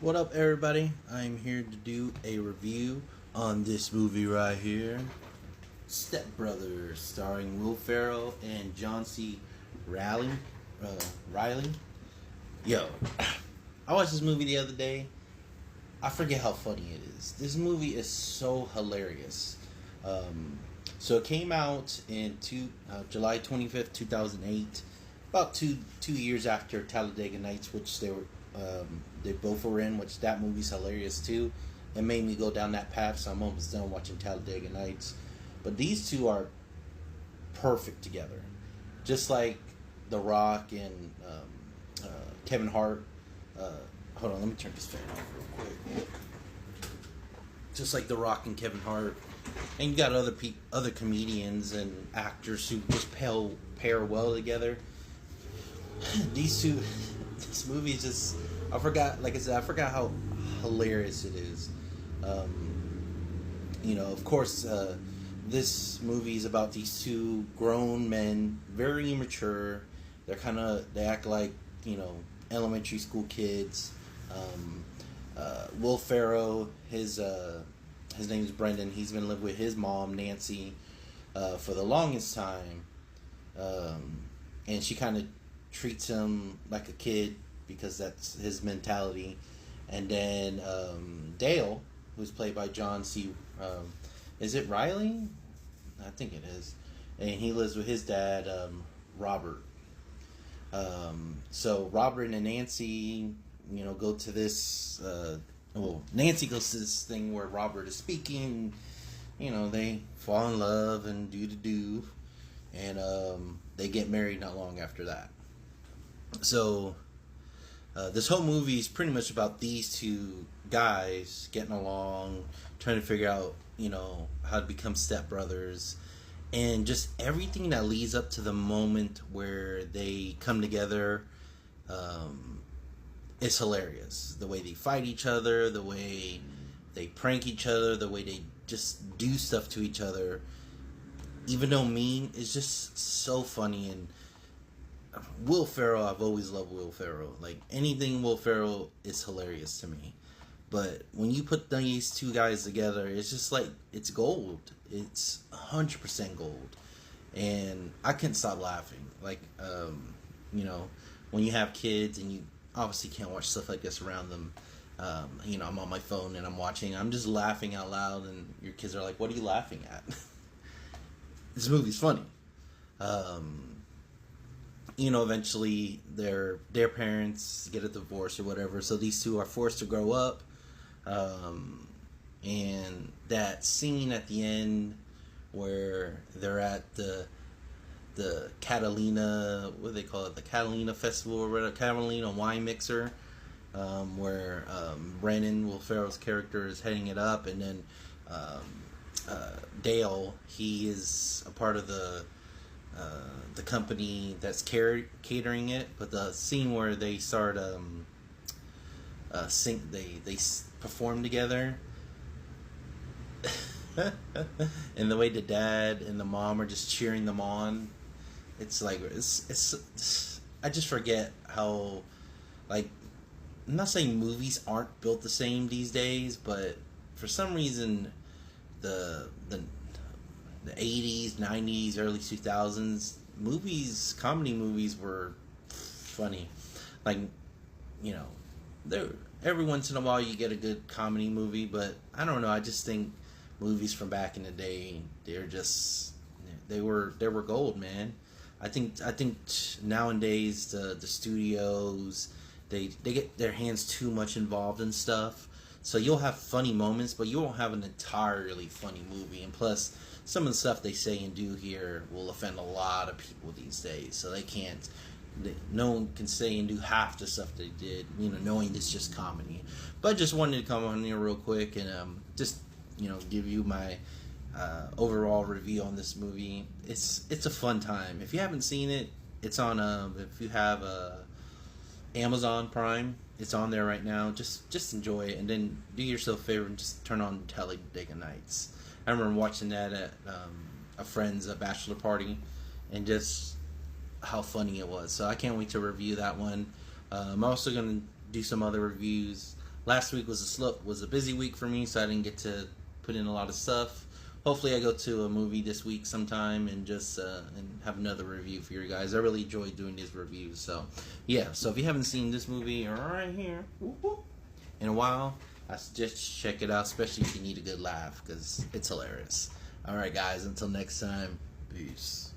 What up, everybody? I'm here to do a review on this movie right here, Step Brothers, starring Will Ferrell and John C. Riley. Riley. Yo, I watched this movie the other day. I forget how funny it is. This movie is so hilarious. Um, so it came out in July 25th, 2008, about two years after Talladega Nights, which they both were in, which that movie's hilarious too. It made me go down that path, so I'm almost done watching Talladega Nights. But these two are perfect together, just like The Rock and Kevin Hart. Hold on, let me turn this fan off real quick. Just like The Rock and Kevin Hart, and you got other comedians and actors who just pair well together. These two, this movie is just, I forgot, like I said, I forgot how hilarious it is. Of course, this movie is about these two grown men, very immature. They act like, elementary school kids. Will Ferrell, his name is Brendan. He's been living with his mom, Nancy, for the longest time. And she kind of treats him like a kid because that's his mentality. And then Dale, who's played by John C. Is it Riley? I think it is. And he lives with his dad, Robert. So Robert and Nancy, go to this. Nancy goes to this thing where Robert is speaking. They fall in love and do, and they get married not long after that. So this whole movie is pretty much about these two guys getting along, trying to figure out, how to become stepbrothers, and just everything that leads up to the moment where they come together. It's hilarious. The way they fight each other, the way they prank each other, the way they just do stuff to each other, even though mean, is just so funny. And Will Ferrell, I've always loved Will Ferrell. Like, anything Will Ferrell is hilarious to me. But when you put these two guys together, it's just like, it's gold. It's 100% gold. And I couldn't stop laughing. Like, when you have kids and you obviously can't watch stuff like this around them. I'm on my phone and I'm watching. I'm just laughing out loud, and your kids are like, "What are you laughing at?" This movie's funny. Eventually their parents get a divorce or whatever, so these two are forced to grow up. And that scene at the end where they're at the Catalina, what do they call it? The Catalina Festival, or whatever, Catalina Wine Mixer, where Brennan, Will Ferrell's character, is heading it up, and then Dale, he is a part of the company that's catering it. But the scene where they start they perform together. And the way the dad and the mom are just cheering them on, it's like it's I just forget how, like, I'm not saying movies aren't built the same these days, but for some reason the 80s, 90s, early 2000s comedy movies were funny. Like, there, every once in a while you get a good comedy movie, but I don't know, I just think movies from back in the day, they were gold, man. I think nowadays the studios, they get their hands too much involved in stuff. So you'll have funny moments, but you won't have an entirely funny movie. And plus, some of the stuff they say and do here will offend a lot of people these days. So no one can say and do half the stuff they did, knowing it's just comedy. But I just wanted to come on here real quick and just give you my overall review on this movie. It's a fun time. If you haven't seen it, it's on if you have Amazon Prime, it's on there right now. Just enjoy it, and then do yourself a favor and just turn on Talladega Nights. I remember watching that at a friend's bachelor party, and just how funny it was. So I can't wait to review that one. I'm also going to do some other reviews Last week was a busy week for me, so I didn't get to put in a lot of stuff. Hopefully, I go to a movie this week sometime and just and have another review for you guys. I really enjoy doing these reviews. So yeah, so if you haven't seen this movie right here in a while, I suggest you check it out, especially if you need a good laugh, because it's hilarious. All right, guys, until next time, peace.